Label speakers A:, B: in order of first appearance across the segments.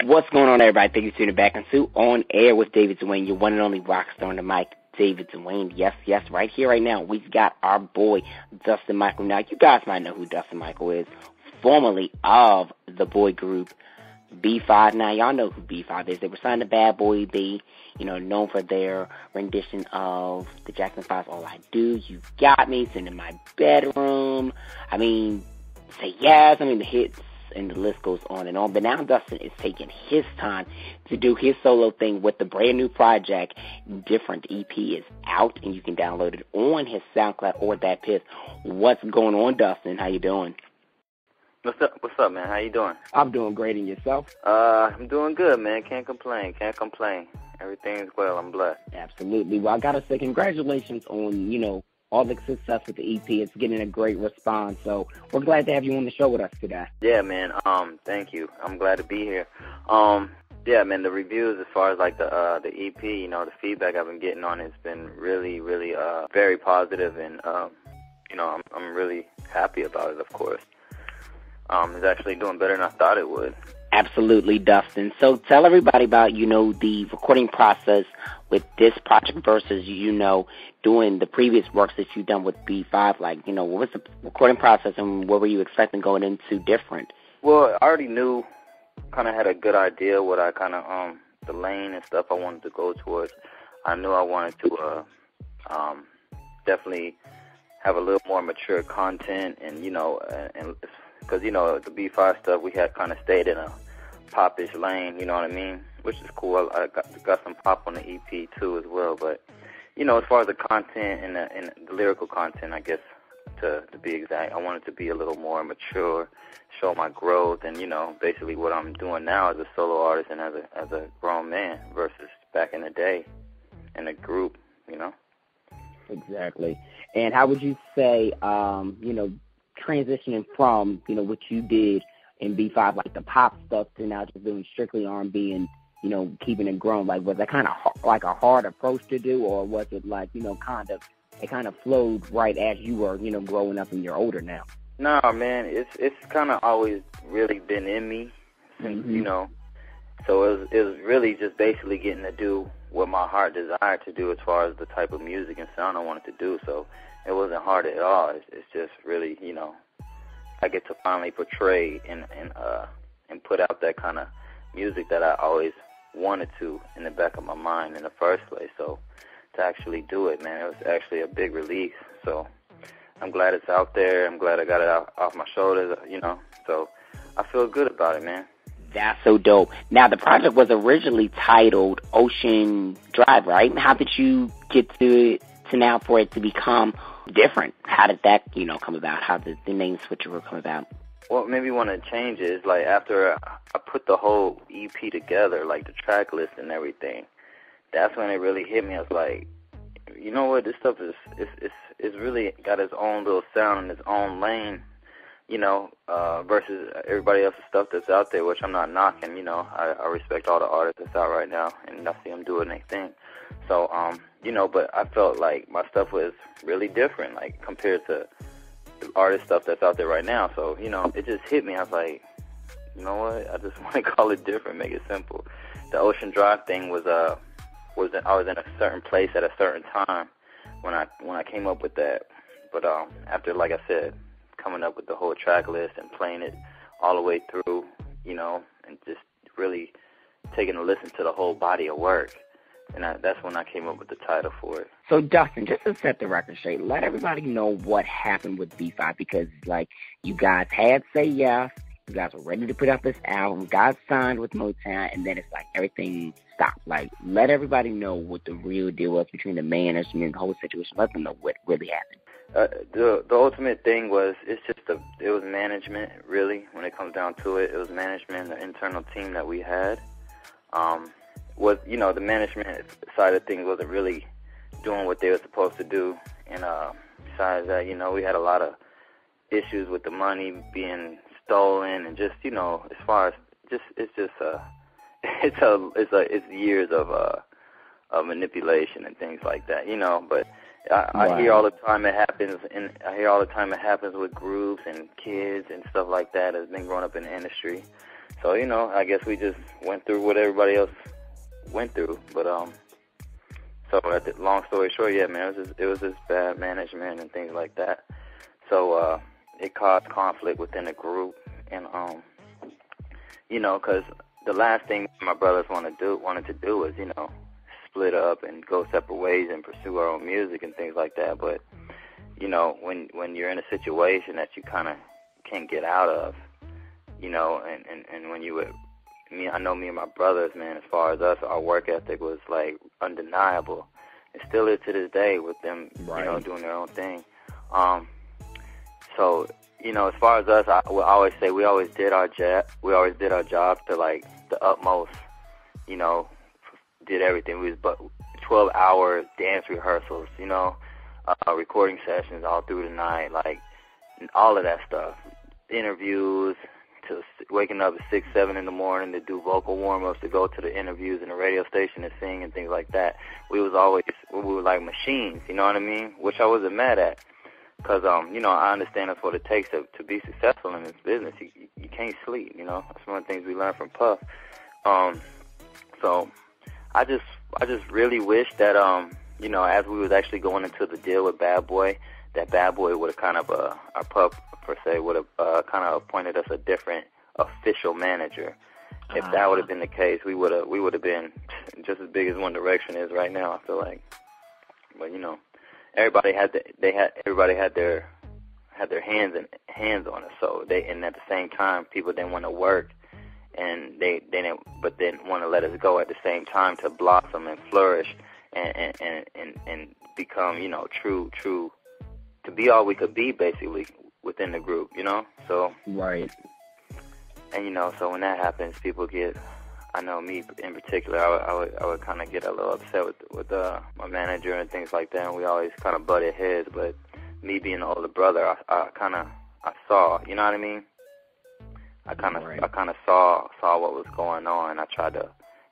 A: What's going on, everybody? Thank you for tuning back into On Air with David Dwayne, your one and only rock star on the mic, David Dwayne. Yes, right here, right now, we've got our boy, Dustin Michael. Now, you guys might know who Dustin Michael is, formerly of the boy group B5. Now, y'all know who B5 is. They were signed to Bad Boy. They, known for their rendition of the Jackson 5's All I Do, You Got Me, Sitting in My Bedroom. Say Yes. The hits. And the list goes on and on. But now Dustin is taking his time to do his solo thing with the brand new project. Different EP is out, and you can download it on his SoundCloud or that piss. What's going on, Dustin? How you doing?
B: What's up, man? How you doing?
A: I'm doing great, and yourself?
B: I'm doing good, man. Can't complain. Everything's well. I'm blessed.
A: Absolutely. Well, I gotta say congratulations on, all the success with the EP. It's getting a great response, so we're glad to have you on the show with us today.
B: Yeah, man. Thank you. I'm glad to be here. Yeah, man. The reviews as far as like the EP, the feedback I've been getting on it's been really, really very positive, and I'm really happy about it. Of course, it's actually doing better than I thought it would.
A: Absolutely, Dustin. So tell everybody about, the recording process with this project versus, doing the previous works that you've done with B5. Like, what was the recording process and what were you expecting going into different?
B: Well, I already knew, kind of had a good idea what I kind of, the lane and stuff I wanted to go towards. I knew I wanted to definitely have a little more mature content and, because, the B5 stuff, we had kind of stayed in a pop-ish lane, you know what I mean? Which is cool. I got some pop on the EP, too, as well. But, as far as the content and the lyrical content, I guess, to be exact, I wanted to be a little more mature, show my growth, and, basically what I'm doing now as a solo artist and as a grown man versus back in the day in a group,
A: Exactly. And how would you say, transitioning from, what you did in B5, like the pop stuff, to now just doing strictly R&B and, keeping it grown? Like, was that kind of like a hard approach to do, or was it like, it kind of flowed right as you were, growing up and you're older now?
B: No, man, it's kind of always really been in me, since, so it was really just basically getting to do what my heart desired to do as far as the type of music and sound I wanted to do. So it wasn't hard at all. It's just really, I get to finally portray and put out that kind of music that I always wanted to in the back of my mind in the first place. So to actually do it, man, it was actually a big relief. So I'm glad it's out there. I'm glad I got it off my shoulders, So I feel good about it, man.
A: That's so dope. Now, the project was originally titled Ocean Drive, right? How did you get to now for it to become different? How did that, come about? How did the name switcheroo come about?
B: What made me want to change it is, like, after I put the whole EP together, like the track list and everything, that's when it really hit me. I was like, you know what, this stuff is really got its own little sound and its own lane, versus everybody else's stuff that's out there, which I'm not knocking, I respect all the artists that's out right now, and I see them doing their thing. So, but I felt like my stuff was really different, like, compared to the artist stuff that's out there right now. So, it just hit me. I was like, you know what? I just want to call it different, make it simple. The Ocean Drive thing was I was in a certain place at a certain time when I came up with that. But after, like I said, coming up with the whole track list and playing it all the way through, and just really taking a listen to the whole body of work. And that's when I came up with the title for it.
A: So, Dustin, just to set the record straight, let everybody know what happened with B5, because, like, you guys had Say Yes, you guys were ready to put out this album, got signed with Motown, and then it's like everything stopped. Like, let everybody know what the real deal was between the management and the whole situation. Let them know what really happened.
B: The ultimate thing was, it was management, really, when it comes down to it. It was management, the internal team that we had. The management side of things wasn't really doing what they were supposed to do. And besides that, we had a lot of issues with the money being stolen, and just, as far as it's years of manipulation and things like that, But I hear all the time it happens, and I hear all the time it happens with groups and kids and stuff like that that's been growing up in the industry. So, you know, I guess we just went through what everybody else went through. But so long story short, yeah, man, it was just bad management and things like that. So it caused conflict within the group, and you know, because the last thing my brothers wanted to do was, you know, split up and go separate ways and pursue our own music and things like that. But, you know, when you're in a situation that you kind of can't get out of, you know, and when you would, I know me and my brothers, man, as far as us, our work ethic was, like, undeniable. It still is to this day with them, you know, doing their own thing. So, you know, as far as us, I will always say we always did our job to, like, the utmost, you know, did everything. We was but 12-hour dance rehearsals, you know, recording sessions all through the night, like, all of that stuff. Interviews, to waking up at 6, 7 in the morning to do vocal warm-ups, to go to the interviews in the radio station and sing and things like that. We were like machines, you know what I mean? Which I wasn't mad at. Because, you know, I understand that's what it takes to be successful in this business. You can't sleep, you know. That's one of the things we learned from Puff. So I just really wish that, you know, as we was actually going into the deal with Bad Boy, that Bad Boy would have kind of, our Puff, per se, would have kind of appointed us a different official manager. If that would have been the case, we would have been just as big as One Direction is right now, I feel like. But, you know, everybody had their hands on us. So and at the same time, people didn't want to work, and they didn't want to let us go at the same time to blossom and flourish and become, you know, true to be all we could be, basically, within the group, you know. So
A: right.
B: And, you know, so when that happens, people get, I know me in particular, I would kind of get a little upset with my manager and things like that, and we always kind of butted heads. But me being the older brother, I saw, you know what I mean? I kind of saw what was going on. And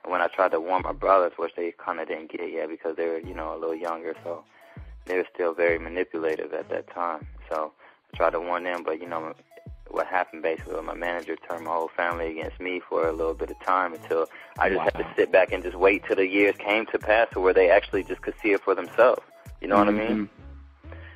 B: when I tried to warn my brothers, which they kind of didn't get yet because they were, you know, a little younger, so they were still very manipulative at that time. So I tried to warn them, but, you know, what happened basically was my manager turned my whole family against me for a little bit of time until I just had to sit back and just wait till the years came to pass to where they actually just could see it for themselves. You know what I mean?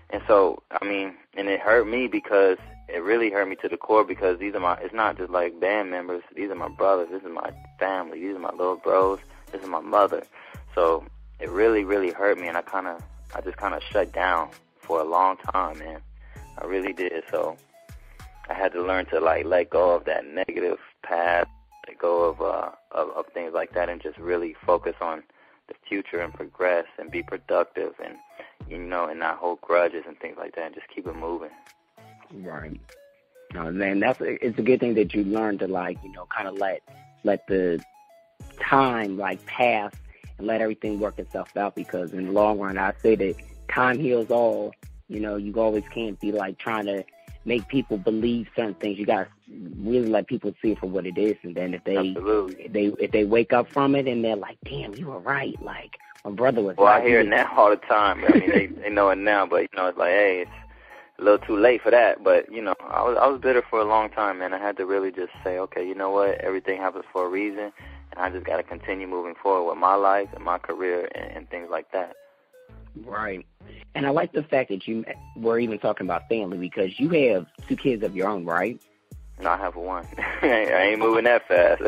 B: And so, I mean, and it hurt me because it really hurt me to the core because it's not just like band members. These are my brothers. This is my family. These are my little bros. This is my mother. So it really, really hurt me, and I just kind of shut down for a long time, man. I really did. So I had to learn to, like, let go of that negative path, let go of things like that, and just really focus on the future and progress and be productive and, you know, and not hold grudges and things like that, and just keep it moving.
A: Right. No, man, it's a good thing that you learned to, like, you know, kind of let the time, like, pass and let everything work itself out, because in the long run, I say that time heals all. You know, you always can't be, like, trying to make people believe certain things. You got to really let people see it for what it is, and then if they wake up from it and they're like, damn, you were right, like, my brother was right.
B: Well, I hear it now all the time. I mean, they know it now, but, you know, it's like, hey, it's a little too late for that. But, you know, I was bitter for a long time, man. I had to really just say, okay, you know what, everything happens for a reason, and I just got to continue moving forward with my life and my career and things like that.
A: Right. And I like the fact that you were even talking about family, because you have 2 kids of your own, right?
B: No, I have 1. I ain't moving that fast.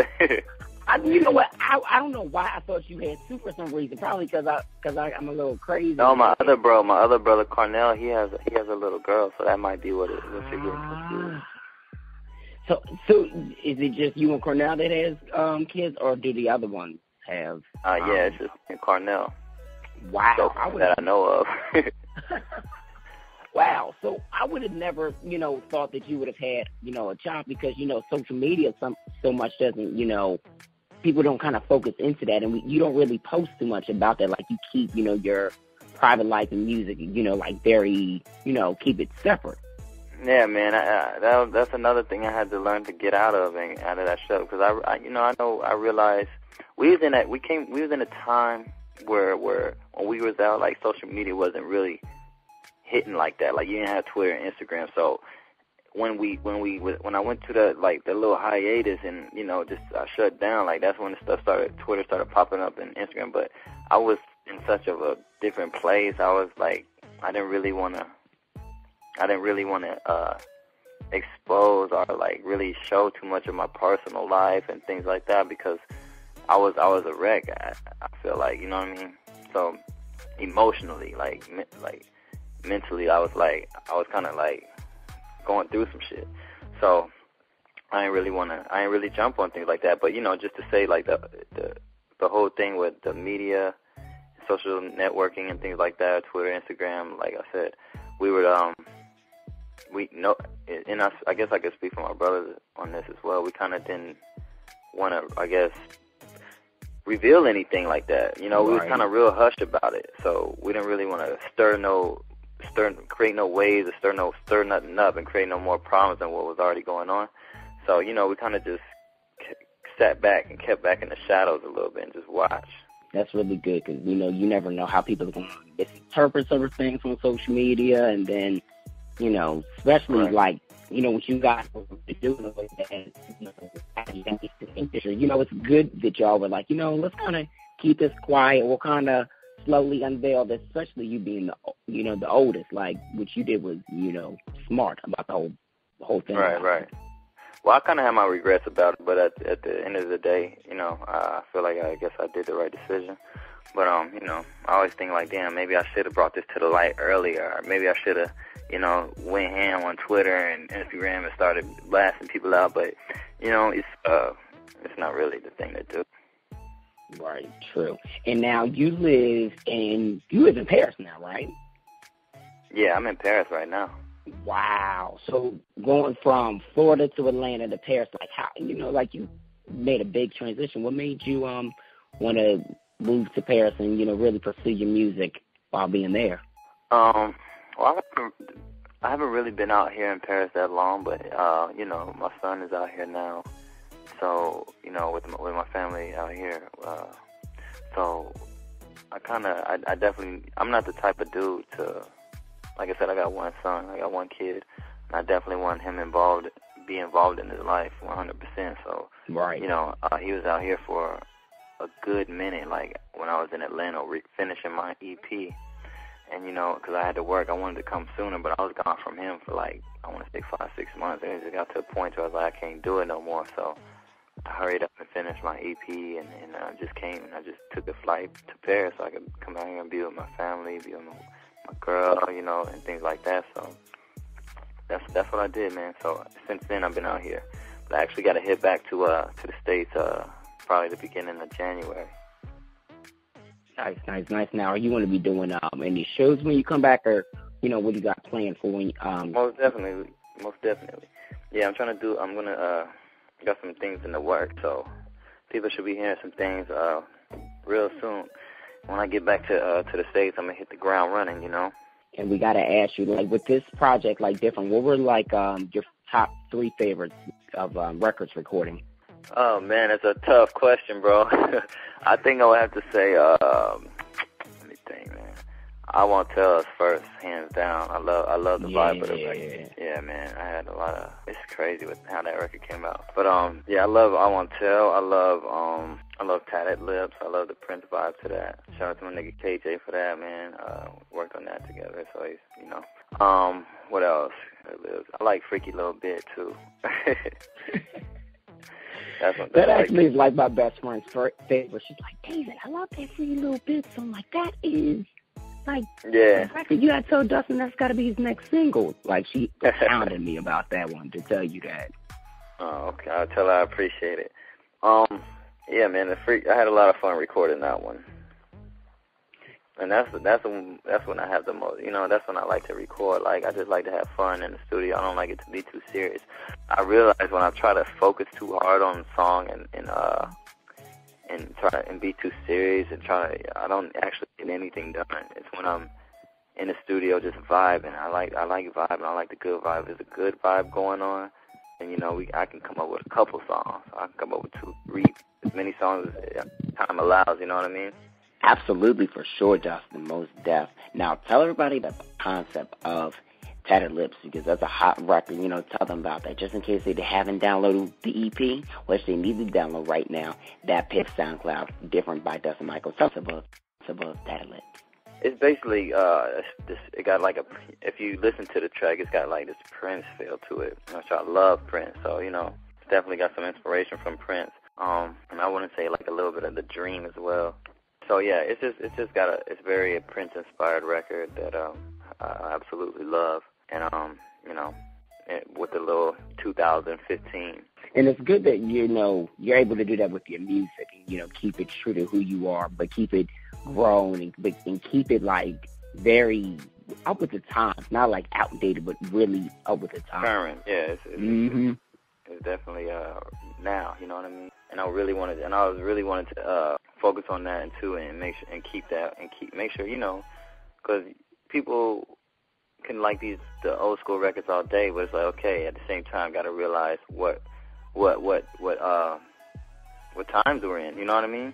A: You know what? I don't know why I thought you had 2 for some reason. Probably because I'm a little crazy.
B: No, my other brother Cornell, he has a little girl, so that might be what you're getting confused.
A: So is it just you and Cornell that has kids, or do the other ones have?
B: Yeah, it's just Cornell.
A: Wow.
B: So that I know of.
A: Wow. So I would have never, you know, thought that you would have had, you know, a child, because, you know, social media so much doesn't, you know, people don't kind of focus into that, and you don't really post too much about that. Like, you keep, you know, your private life and music, you know, like, very, you know, keep it separate.
B: Yeah, man, that's another thing I had to learn to get out of that show, because I realized we was in a time where when we was out, like social media wasn't really hitting like that. Like you didn't have Twitter and Instagram. So when I went to the little hiatus and just I shut down, like that's when the stuff started. Twitter started popping up and Instagram. But I was in such of a different place. I was like, I didn't really want to expose or like really show too much of my personal life and things like that because I was a wreck. I feel like, you know what I mean. So emotionally, like mentally, I was kind of like going through some shit. So I ain't really jump on things like that. But just to say like the whole thing with the media, social networking and things like that, Twitter, Instagram, like I said, we would and I guess I could speak for my brothers on this as well. We kind of didn't want to, I guess, reveal anything like that. We was kind of real hushed about it. So we didn't really want to create no waves or stir nothing up and create no more problems than what was already going on. So, we kind of just sat back and kept back in the shadows a little bit and just watched.
A: That's really good because, you never know how people are going to misinterpret certain things on social media. And then, especially like, what you guys were doing with that, it's good that y'all were like, let's kind of keep this quiet. We'll kind of slowly unveil this, especially you being the oldest. Like, what you did was, smart about the whole thing.
B: Right. Well, I kind of have my regrets about it, but at the end of the day, I feel like I guess I did the right decision. But, I always think like, damn, maybe I should have brought this to the light earlier. Or maybe I should have, went ham on Twitter and Instagram and started blasting people out. But, it's not really the thing to do.
A: Right, true. And now you live in Paris now, right?
B: Yeah, I'm in Paris right now.
A: Wow. So going from Florida to Atlanta to Paris, like how, like you made a big transition. What made you want to move to Paris and, really pursue your music while being there?
B: Well, I haven't really been out here in Paris that long, but, my son is out here now. So, with my family out here. So I definitely, I'm not the type of dude to, like I said, I got one son, I got one kid, and I definitely want him be involved in his life 100%. So,
A: right.
B: He was out here for a good minute, like when I was in Atlanta finishing my EP. And, because I had to work, I wanted to come sooner, but I was gone from him for like, I want to say 5-6 months. And it just got to a point where I was like, I can't do it no more. So I hurried up and finished my EP, and I just came and I just took a flight to Paris so I could come out here and be with my family, be with my girl, and things like that. So that's what I did, man. So since then I've been out here. But I actually got to head back to the States probably the beginning of January.
A: Nice. Now, are you going to be doing any shows when you come back, or what do you got planned for when?
B: Most definitely. Yeah, I'm gonna got some things in the work, so people should be hearing some things real soon. When I get back to the States, I'm gonna hit the ground running,
A: And we gotta ask you, like, with this project, like, different. What were like your top 3 favorites of records recording?
B: Oh man, it's a tough question, bro. I think I would have to say, let me think, man. I Won't Tell Us first, hands down. I love the vibe of the record. Yeah, man. I had a lot of. It's crazy with how that record came out. But yeah, I love I Won't Tell. I love Tatted Lips. I love the Prince vibe to that. Shout out to my nigga KJ for that, man. Worked on that together, so he's, what else? I like Freaky Little Bit too.
A: That actually is like my best friend's favorite. She's like, David, I love that Freaky Little Bit. So I'm like, that is like,
B: yeah.
A: You gotta tell Dustin that's gotta be his next single. Like, she hounded me about that one to tell you that.
B: Oh, okay. I'll tell her I appreciate it. Yeah, man, I had a lot of fun recording that one. And that's when I have the most, that's when I like to record. Like, I just like to have fun in the studio. I don't like it to be too serious. I realize when I try to focus too hard on the song and try and be too serious I don't actually get anything done. It's when I'm in the studio just vibing. I like vibing. I like the good vibe. There's a good vibe going on, and I can come up with a couple songs. I can come up with 2, 3, as many songs as time allows. You know what I mean?
A: Absolutely, for sure, Dustin, most deaf. Now, tell everybody about the concept of Tattered Lips, because that's a hot record. Tell them about that, just in case they haven't downloaded the EP, which they need to download right now. That Pip SoundCloud, Different by Dustin Michael. Tell us about Tattered Lips.
B: It's basically, it got like if you listen to the track, it's got like this Prince feel to it, which I love Prince, so, it's definitely got some inspiration from Prince. And I want to say like a little bit of The Dream as well. So yeah, it's very a Prince-inspired record that I absolutely love, and with the little 2015.
A: And it's good that you're able to do that with your music, and keep it true to who you are, but keep it grown and keep it like very up with the times, not like outdated, but really up with the times.
B: Current, yeah. It's definitely now. You know what I mean? And I was really wanted to focus on that too, and make sure and keep that and make sure because people can like the old school records all day, but it's like, okay, at the same time, got to realize what times we're in. You know what I mean?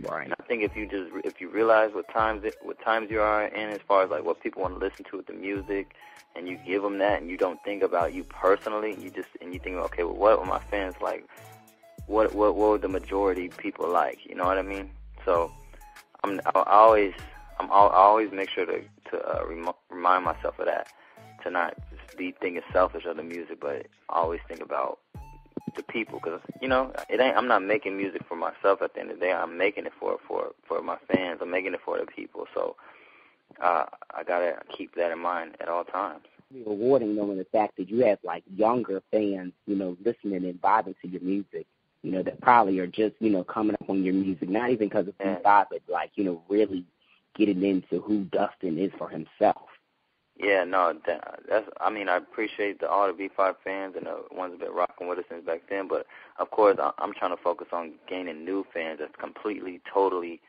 A: Right.
B: And I think if you realize what times you are in, as far as like what people want to listen to with the music, and you give them that, and you don't think about you personally, you think, okay, well, what are my fans like? What would the majority people like? You know what I mean? So I always make sure to remind myself of that, to not just be thinking selfish of the music, but always think about the people, because I'm not making music for myself. At the end of the day, I'm making it for my fans. I'm making it for the people. So I gotta keep that in mind at all times.
A: It's rewarding knowing the fact that you have like younger fans, listening and vibing to your music. That probably are just coming up on your music, not even because of B5, but like really getting into who Dustin is for himself.
B: Yeah, no, I appreciate all the B5 fans and the ones that have been rocking with us since back then, but of course I'm trying to focus on gaining new fans that's completely, totally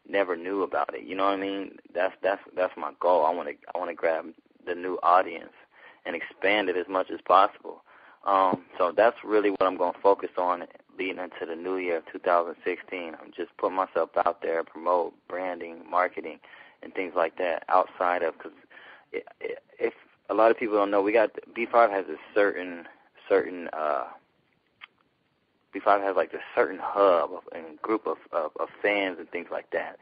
B: never knew about it. You know what I mean? That's my goal. I want to grab the new audience and expand it as much as possible. So that's really what I'm going to focus on leading into the new year of 2016. I'm just putting myself out there, promote branding, marketing, and things like that outside of, because if a lot of people don't know, B5 has a certain B5 has like a certain hub and group of fans and things like that,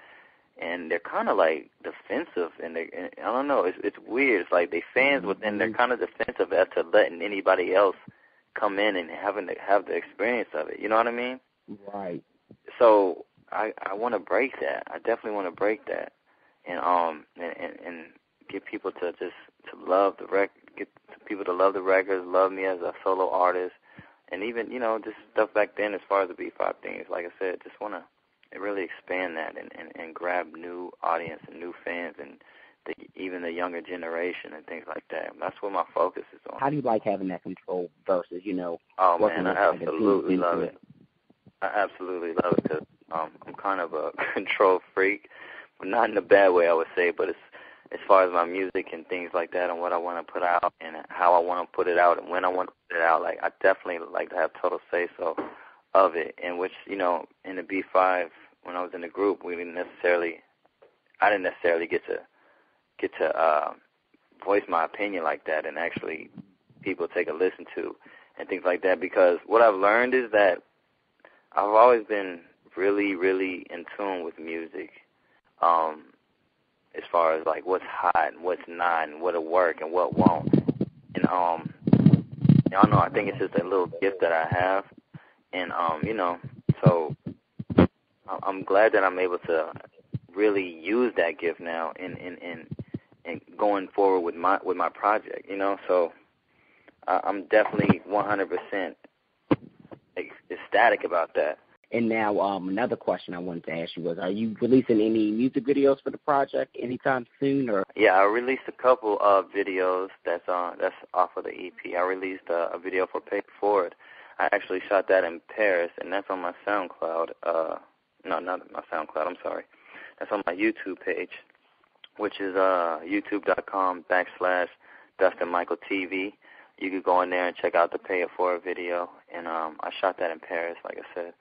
B: and they're kind of like defensive, and I don't know, it's weird. It's like they fans, but then they're kind of defensive as to letting anybody else come in and have the experience of it. You know what I mean?
A: Right.
B: So I want to break that. I definitely want to break that, and get people to love the get people to love the records, love me as a solo artist, and even just stuff back then as far as the B5 thing is. Like I said, just want to really expand that and grab new audience and new fans and even the younger generation and things like that. That's what my focus is on.
A: How do you like having that control versus
B: Oh man, I absolutely love it. I absolutely love it because I'm kind of a control freak, but not in a bad way, I would say. But as far as my music and things like that and what I want to put out and how I want to put it out and when I want to put it out, like I definitely like to have total say-so of it. And which, in the B5, when I was in the group, I didn't necessarily get to voice my opinion like that and actually people take a listen to and things like that, because what I've learned is that I've always been really, really in tune with music, as far as like what's hot and what's not and what'll work and what won't. And y'all know, I think it's just a little gift that I have, and so I'm glad that I'm able to really use that gift now in going forward with my project. So I'm definitely 100% ecstatic about that.
A: And now another question I wanted to ask you was, are you releasing any music videos for the project anytime soon? Or
B: yeah, I released a couple of videos that's off of the EP. I released a video for Pay It Forward. I actually shot that in Paris, and that's on my SoundCloud. No, not my SoundCloud, I'm sorry. That's on my YouTube page, which is youtube.com/Dustin Michael TV. You could go in there and check out the Pay It Forward video. And I shot that in Paris, like I said.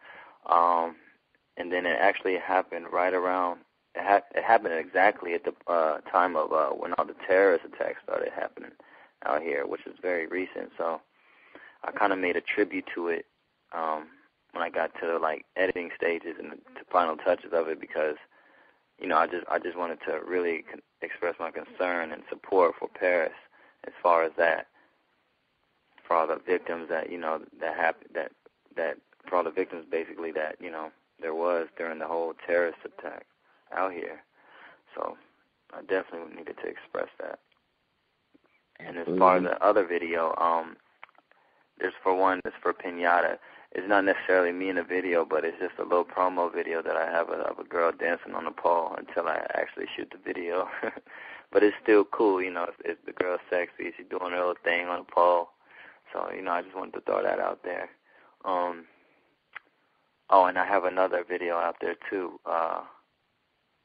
B: And then it actually happened right around it happened exactly at the time of when all the terrorist attacks started happening out here, which is very recent. So I kind of made a tribute to it when I got to like editing stages and the final touches of it, because I just wanted to really express my concern and support for Paris as far as that, for all the victims that that happened, that for all the victims basically that there was during the whole terrorist attack out here. So I definitely needed to express that. And as far as the other video, there's for Pinata. It's not necessarily me in the video, but it's just a little promo video that I have of a girl dancing on the pole until I actually shoot the video. But it's still cool, if the girl's sexy, she's doing her little thing on the pole. So, I just wanted to throw that out there. And I have another video out there, too,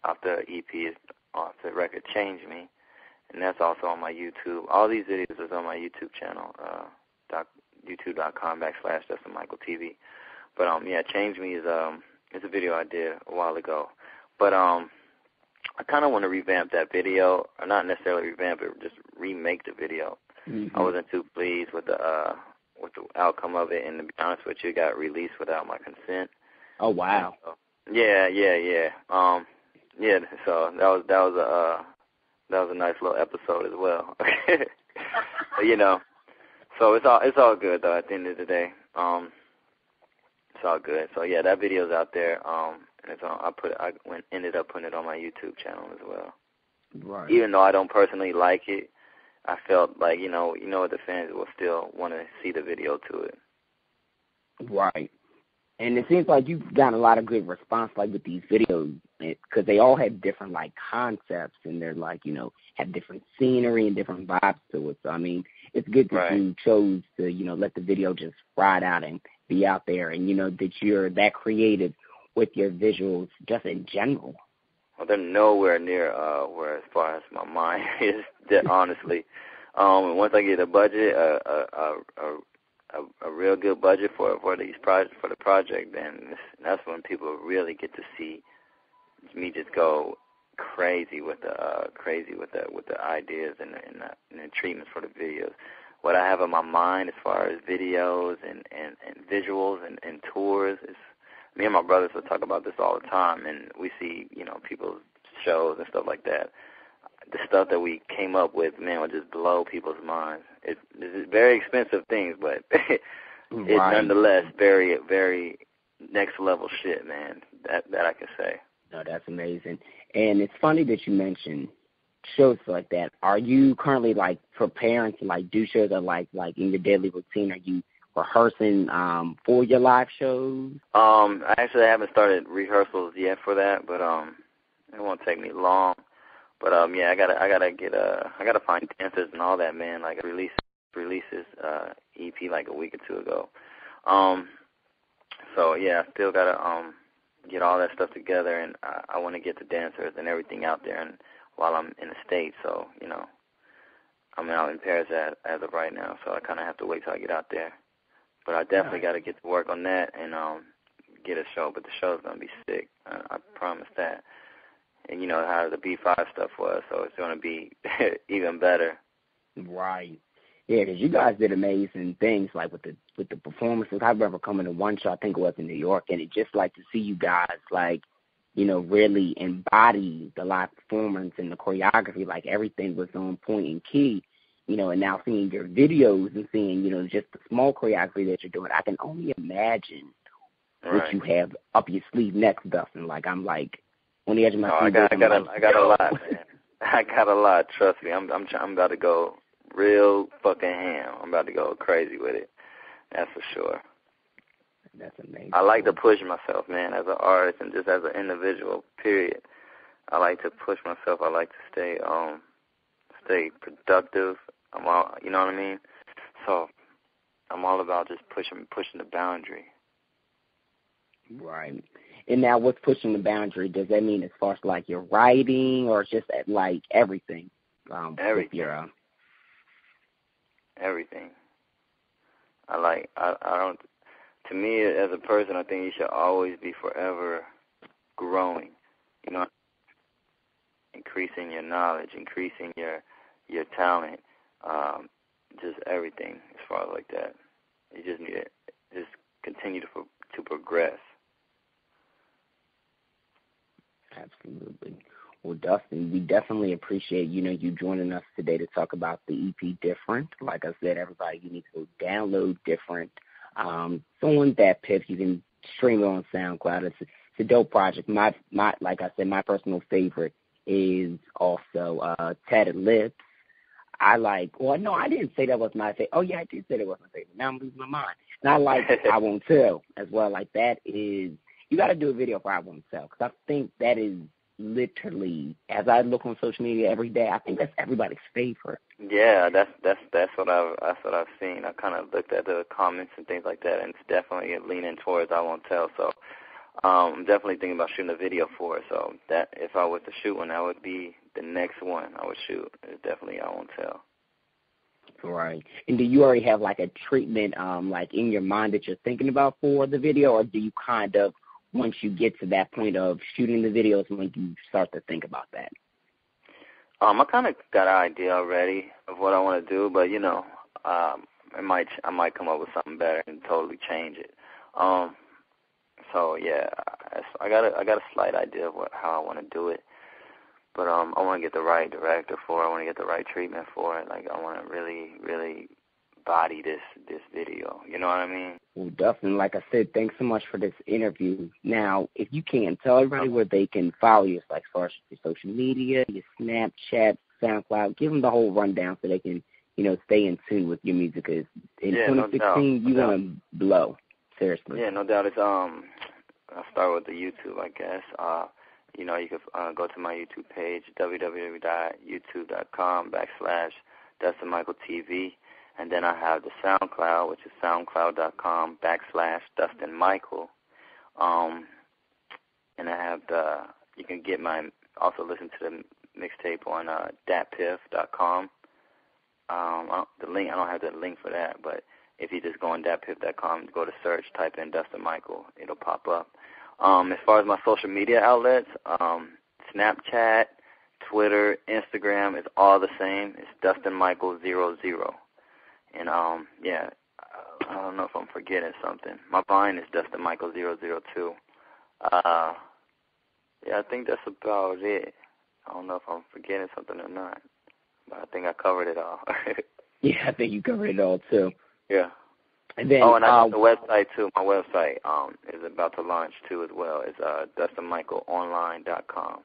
B: after EP is off the record, Change Me. And that's also on my YouTube. All these videos is on my YouTube channel, youtube.com/DustinMichaelTV. But, Change Me is it's a video I did a while ago. But I kind of want to revamp that video, or not necessarily revamp it, just remake the video. Mm-hmm. I wasn't too pleased with the outcome of it, and to be honest with you, it got released without my consent.
A: Oh wow!
B: So, yeah. So that was a nice little episode as well. But, so it's all good though. At the end of the day, it's all good. So yeah, that video's out there. And it's on. I ended up putting it on my YouTube channel as well.
A: Right.
B: Even though I don't personally like it, I felt like what, the fans will still want to see the video to it.
A: Right. And it seems like you've gotten a lot of good response, like with these videos, because they all have different like concepts, and they're like have different scenery and different vibes to it. So I mean, it's good that you chose to let the video just ride out and be out there, and that you're that creative with your visuals just in general.
B: Well, they're nowhere near where as far as my mind is, honestly. Once I get a budget, a real good budget for the project, then that's when people really get to see me just go crazy with the ideas and the treatments for the videos. What I have in my mind as far as videos and visuals and tours is, me and my brothers will talk about this all the time, and we see people's shows and stuff like that. The stuff that we came up with, man, would just blow people's minds. It's very expensive things, but it's nonetheless very, very next level shit, man. That I can say.
A: No, that's amazing. And it's funny that you mentioned shows like that. Are you currently like preparing to do shows that like in your daily routine? Are you rehearsing for your live shows?
B: I actually haven't started rehearsals yet for that, but it won't take me long. But I gotta find dancers and all that, man. Like releases EP like a week or two ago. So yeah, I still gotta get all that stuff together, and I want to get the dancers and everything out there, and while I'm in the States, so I'm out in Paris as of right now, so I kind of have to wait till I get out there. But I definitely got to get to work on that and get a show. But the show's gonna be sick. I promise that. And how the B5 stuff was, so it's gonna be even better.
A: Right. Yeah, because you guys did amazing things, like with the performances. I remember coming to one show, I think it was in New York, and it just like to see you guys really embody the live performance and the choreography. Like everything was on point and key. And now seeing your videos and seeing, just the small choreography that you're doing, I can only imagine what you have up your sleeve next, Dustin. Like I'm like on the edge of my seat.
B: I got a lot, man. I got a lot. Trust me. I'm about to go real fucking ham. I'm about to go crazy with it. That's for sure.
A: That's amazing.
B: I like to push myself, man, as an artist and just as an individual. Period. I like to push myself. I like to stay productive. You know what I mean? So I'm all about just pushing the boundary.
A: Right. And now what's pushing the boundary? Does that mean as far as like your writing or just like everything?
B: Everything. Everything. To me, as a person, I think you should always be forever growing. increasing your knowledge, increasing your talent, just everything as far as like that. You just need to just continue to progress.
A: Absolutely. Well, Dustin, we definitely appreciate, you joining us today to talk about the EP Different. Like I said, everybody, you need to go download Different. It's on that PIF. You can stream it on SoundCloud. It's a dope project. My like I said, my personal favorite is also Tatted Lips. I didn't say that was my favorite. Oh, yeah, I did say that was my favorite. Now I'm losing my mind. And I like I Won't Tell as well. Like, that is, you got to do a video for I Won't Tell, because I think that is literally, as I look on social media every day, I think that's everybody's favorite.
B: Yeah, that's what I've seen. I kind of looked at the comments and things like that, and it's definitely leaning towards I Won't Tell. So I'm definitely thinking about shooting a video for it. So that if I was to shoot one, that would be the next one I would shoot. It's definitely I Won't Tell.
A: Right. And do you already have like a treatment like in your mind that you're thinking about for the video, or do you kind of, once you get to that point of shooting the videos, when you start to think about that?
B: I kind of got an idea already of what I want to do, but I might come up with something better and totally change it. So yeah, I got a slight idea of how I want to do it, but I want to get the right director for it. I want to get the right treatment for it. Like, I want to really, really body this video. You know what I mean?
A: Well, Dustin, like I said, thanks so much for this interview. Now, if you can, tell everybody where they can follow you, like as far as your social media, your Snapchat, SoundCloud. Give them the whole rundown so they can, stay in tune with your music. Because in 2016, you want to blow. Seriously.
B: Yeah, no doubt. It's I'll start with the YouTube, I guess. You can go to my YouTube page, www.youtube.com/Dustin Michael TV. And then I have the SoundCloud, which is soundcloud.com/Dustin Michael. And I have you can also listen to the mixtape on datpiff.com. The link, I don't have the link for that, but if you just go on datpiff.com, go to search, type in Dustin Michael, it'll pop up. As far as my social media outlets, Snapchat, Twitter, Instagram, it's all the same. It's Dustin Michael 00. And, I don't know if I'm forgetting something. My Vine is Dustin Michael 002. I think that's about it. I don't know if I'm forgetting something or not, but I think I covered it all.
A: Yeah, I think you covered it all, too.
B: Yeah.
A: And then,
B: and I got the website, too. My website is about to launch, too, as well. It's DustinMichaelOnline.com.